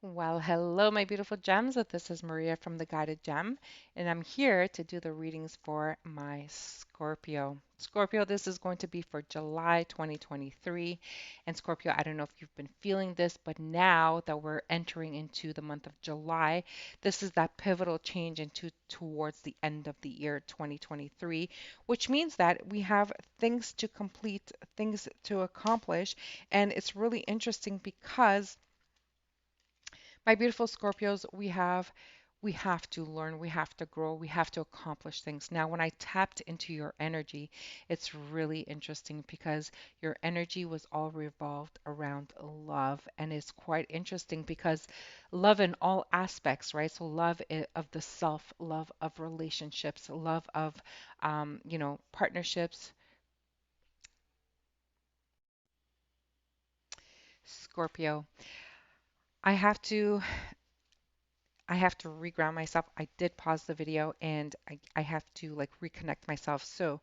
Well, hello, my beautiful gems. This is Maria from the Guided Gem, and I'm here to do the readings for my Scorpio. Scorpio, this is going to be for July 2023. And Scorpio, I don't know if you've been feeling this, but now that we're entering into the month of July, this is that pivotal change into towards the end of the year 2023, which means that we have things to complete, things to accomplish, and it's really interesting because my beautiful Scorpios, we have to learn, we have to grow, we have to accomplish things. Now, when I tapped into your energy, it's really interesting because your energy was all revolved around love. And it's quite interesting because love in all aspects, right? So, of the self, love of relationships, love of, partnerships. Scorpio, I have to I have to reground myself. I did pause the video and I have to like reconnect myself. So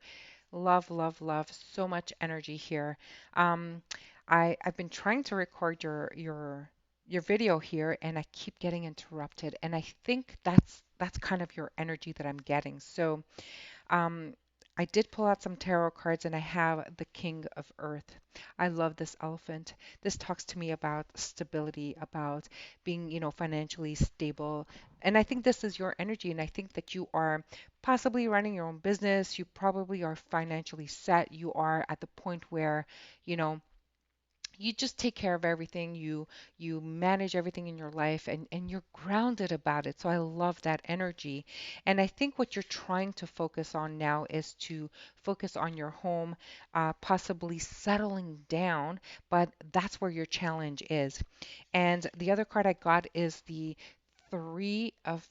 love, love, love, so much energy here. Um, I've been trying to record your video here and I keep getting interrupted. And I think that's kind of your energy that I'm getting. So um, I did pull out some tarot cards and I have the King of Earth. I love this elephant. This talks to me about stability, about being, financially stable. And I think this is your energy. And I think that you are possibly running your own business. You probably are financially set. You are at the point where, you know, you just take care of everything, you manage everything in your life, and you're grounded about it. So I love that energy. And I think what you're trying to focus on now is to focus on your home, possibly settling down, but that's where your challenge is. And the other card I got is the three of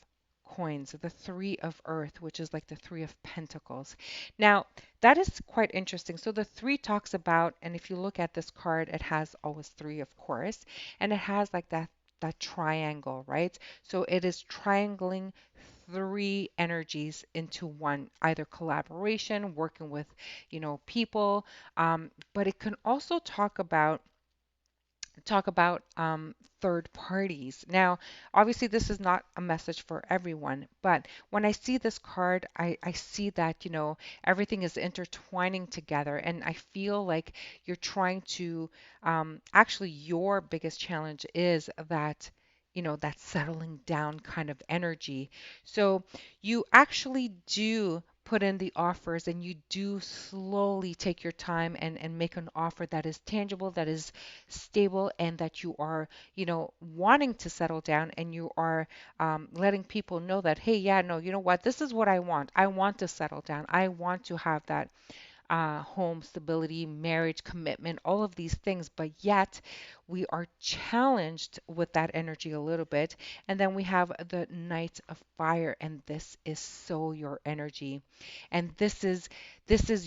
coins, the three of earth, which is like the three of pentacles. Now, that is quite interesting. So the three talks about, and if you look at this card, it has always three, of course, and it has like that triangle, right? So it is triangling three energies into one, either collaboration, working with, people, but it can also talk about third parties. Now, obviously, this is not a message for everyone, but when I see this card, I see that, everything is intertwining together. And I feel like you're trying to, actually, your biggest challenge is that. That settling down kind of energy. So you actually do put in the offers and you do slowly take your time and make an offer that is tangible, that is stable, and that you are, wanting to settle down and you are letting people know that, hey, yeah, no, you know what, this is what I want. I want to settle down. I want to have that home stability, marriage, commitment, all of these things, but yet we are challenged with that energy a little bit. And then we have the Knight of Fire, and this is so your energy. And this is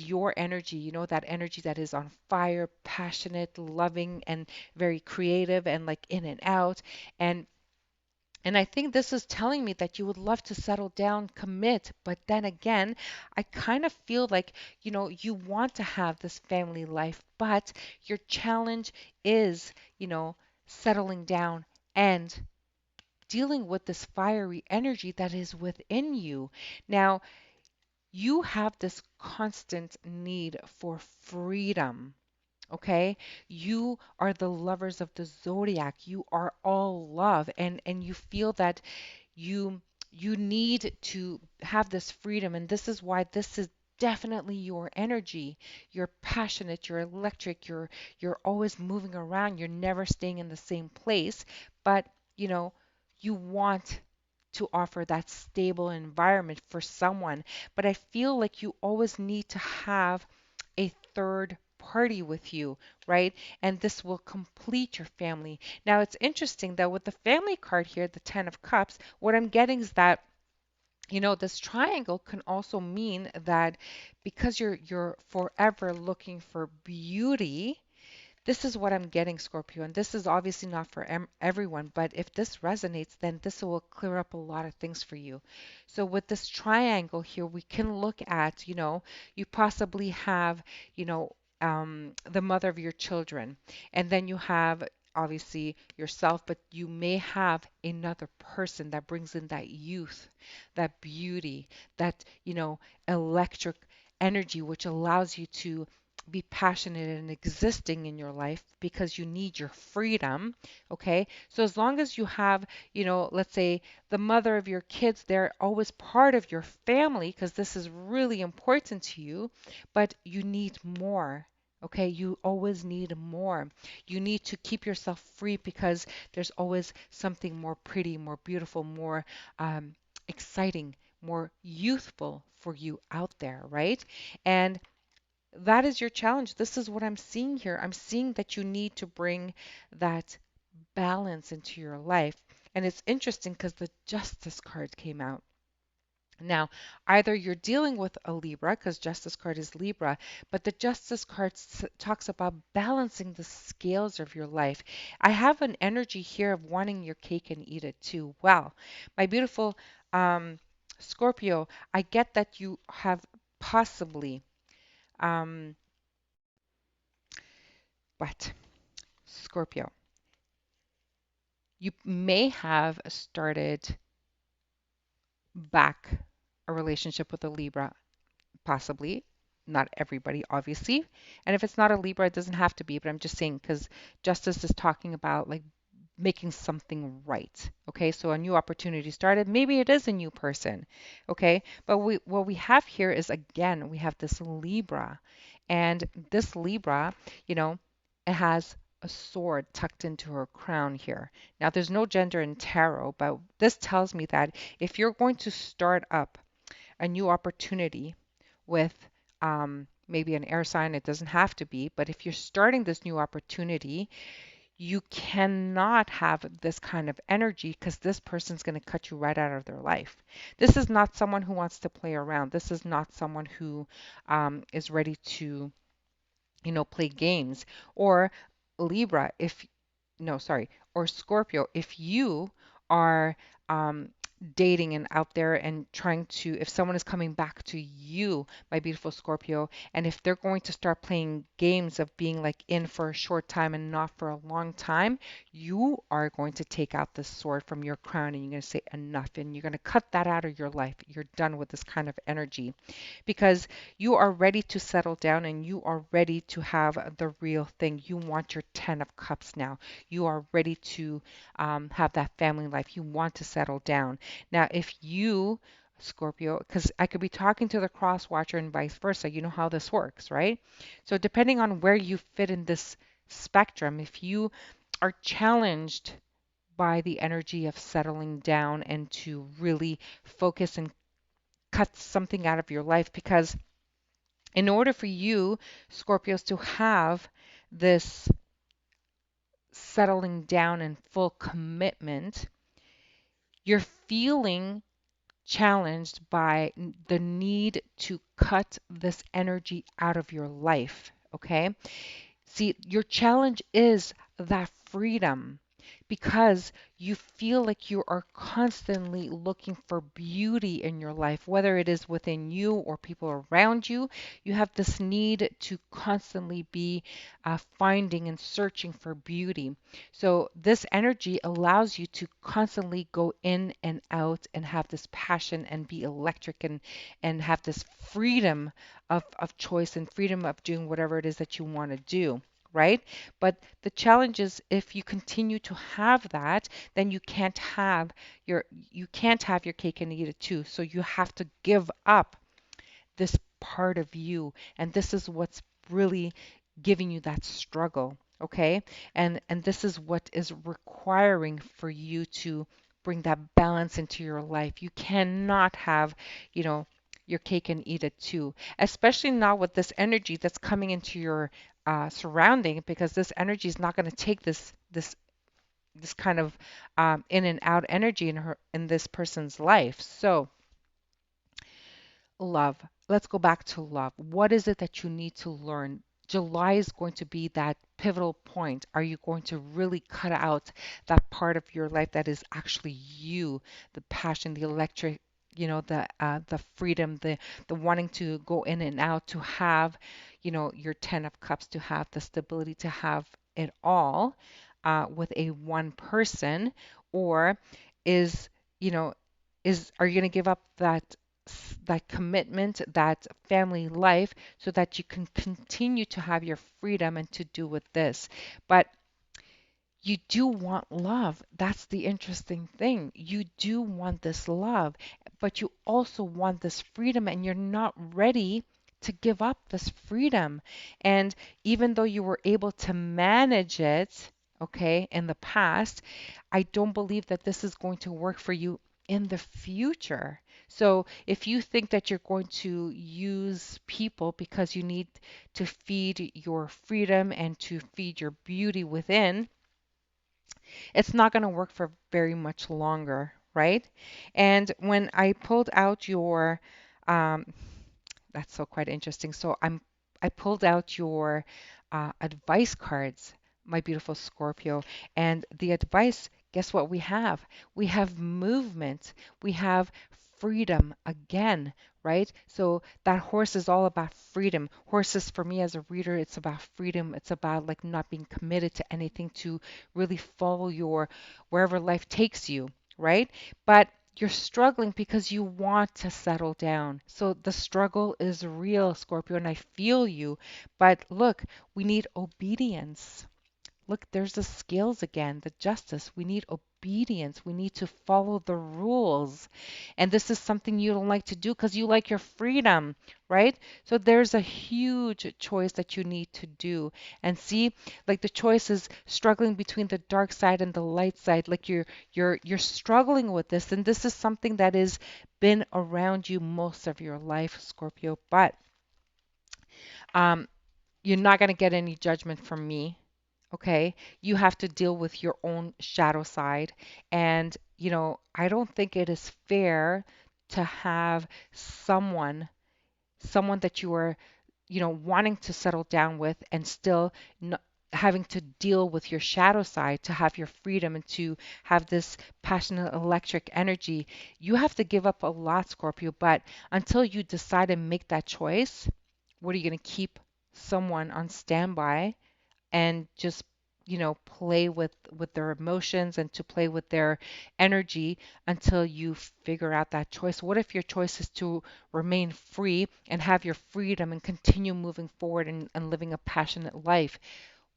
your energy, that energy that is on fire, passionate, loving, and very creative and like in and out. And I think this is telling me that you would love to settle down, commit, but then again, I kind of feel like, you want to have this family life, but your challenge is, settling down and dealing with this fiery energy that is within you. Now, you have this constant need for freedom. Okay, you are the lovers of the zodiac. You are all love, and you feel that you you need to have this freedom, and this is why this is definitely your energy. You're passionate, you're electric, you're always moving around, you're never staying in the same place, but you know, you want to offer that stable environment for someone. But I feel like you always need to have a third party with you, right? And this will complete your family. Now, it's interesting that with the family card here, the 10 of cups, what I'm getting is that this triangle can also mean that because you're forever looking for beauty. This is what I'm getting, Scorpio, and this is obviously not for everyone, but if this resonates, then this will clear up a lot of things for you. So with this triangle here, we can look at, you possibly have, the mother of your children, and then you have obviously yourself, but you may have another person that brings in that youth, that beauty, that, electric energy, which allows you to be passionate and existing in your life because you need your freedom. Okay. So as long as you have, let's say the mother of your kids, they're always part of your family because this is really important to you, but you need more. Okay, you always need more. You need to keep yourself free because there's always something more pretty, more beautiful, more exciting, more youthful for you out there, right? And that is your challenge. This is what I'm seeing here. I'm seeing that you need to bring that balance into your life. And it's interesting because the Justice card came out. Now, either you're dealing with a Libra, because Justice card is Libra, but the Justice card talks about balancing the scales of your life. I have an energy here of wanting your cake and eat it too. Well, my beautiful Scorpio, I get that you have possibly, um, but Scorpio, you may have started back a relationship with a Libra, possibly. Not everybody, obviously. And if it's not a Libra, it doesn't have to be, but I'm just saying because justice is talking about like making something right. Okay, so a new opportunity started. Maybe it is a new person. Okay, but what we have here is again, we have this Libra. And this Libra, you know, it has a sword tucked into her crown here. Now, there's no gender in tarot, but this tells me that if you're going to start up a new opportunity with maybe an air sign, it doesn't have to be, but if you're starting this new opportunity, you cannot have this kind of energy because this person's going to cut you right out of their life. This is not someone who wants to play around. This is not someone who is ready to, play games. Or Libra, if no, sorry, or Scorpio, if you are um, dating and out there and trying to, if someone is coming back to you, my beautiful Scorpio, and if they're going to start playing games of being like in for a short time and not for a long time, you are going to take out this sword from your crown and you're going to say enough and you're going to cut that out of your life. You're done with this kind of energy because you are ready to settle down and you are ready to have the real thing. You want your 10 of cups now. You are ready to have that family life. You want to settle down. Now, if you, Scorpio, because I could be talking to the cross watcher and vice versa, you know how this works, right? So, depending on where you fit in this spectrum, if you are challenged by the energy of settling down and to really focus and cut something out of your life, because in order for you, Scorpios, to have this settling down and full commitment, you're feeling challenged by the need to cut this energy out of your life. Okay. See, your challenge is that freedom because you feel like you are constantly looking for beauty in your life, whether it is within you or people around you. You have this need to constantly be finding and searching for beauty. So, this energy allows you to constantly go in and out and have this passion and be electric and have this freedom of choice and freedom of doing whatever it is that you want to do, right? But the challenge is if you continue to have that, then you can't have your cake and eat it too. So you have to give up this part of you, and this is what's really giving you that struggle, okay? And this is what is requiring for you to bring that balance into your life. You cannot have, you know, your cake and eat it too, especially not with this energy that's coming into your surrounding, because this energy is not going to take this kind of in and out energy in this person's life. So love. Let's go back to love. What is it that you need to learn? July is going to be that pivotal point. Are you going to really cut out that part of your life that is actually you, the passion, the electric, the freedom, the wanting to go in and out, to have, your 10 of cups, to have the stability, to have it all. with a one person, or is, you know, are you going to give up that commitment, that family life, so that you can continue to have your freedom and to do with this? But you do want love. That's the interesting thing. You do want this love, but you also want this freedom, and you're not ready to give up this freedom. And even though you were able to manage it, okay, in the past, I don't believe that this is going to work for you in the future. So if you think that you're going to use people because you need to feed your freedom and to feed your beauty within, it's not going to work for very much longer, right? And when I pulled out your, um, that's so quite interesting. So I pulled out your advice cards, my beautiful Scorpio, and the advice. Guess what we have? We have movement. We have freedom again, right? So that horse is all about freedom. Horses, for me as a reader, it's about freedom. It's about like not being committed to anything, to really follow your wherever life takes you, right? But you're struggling because you want to settle down. So the struggle is real, Scorpio, and I feel you. But look, we need obedience. Look, there's the scales again, the justice. We need obedience. We need to follow the rules. And this is something you don't like to do because you like your freedom, right? So there's a huge choice that you need to do. And see, like the choice is struggling between the dark side and the light side. Like you're struggling with this. And this is something that has been around you most of your life, Scorpio. But um, you're not going to get any judgment from me. Okay, you have to deal with your own shadow side. And, I don't think it is fair to have someone that you are, wanting to settle down with and still having to deal with your shadow side, to have your freedom and to have this passionate electric energy. You have to give up a lot, Scorpio, but until you decide and make that choice, what are you going to keep someone on standby and just play with their emotions and to play with their energy until you figure out that choice? What if your choice is to remain free and have your freedom and continue moving forward and living a passionate life?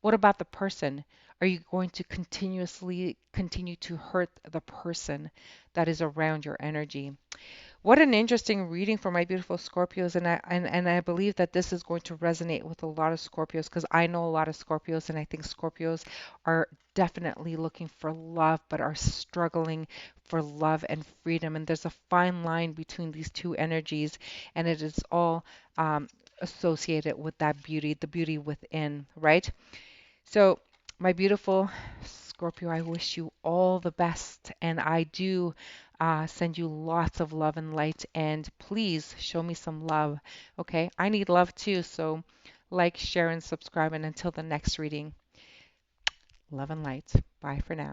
What about the person? Are you going to continuously continue to hurt the person that is around your energy? What an interesting reading for my beautiful Scorpios, and I believe that this is going to resonate with a lot of Scorpios because I know a lot of Scorpios, and I think Scorpios are definitely looking for love but are struggling for love and freedom. And there's a fine line between these two energies, and it is all associated with that beauty, the beauty within, right? So, my beautiful Scorpio, I wish you all the best, and I do send you lots of love and light. And please show me some love, okay? I need love too. So, like, share, and subscribe. And until the next reading, love and light. Bye for now.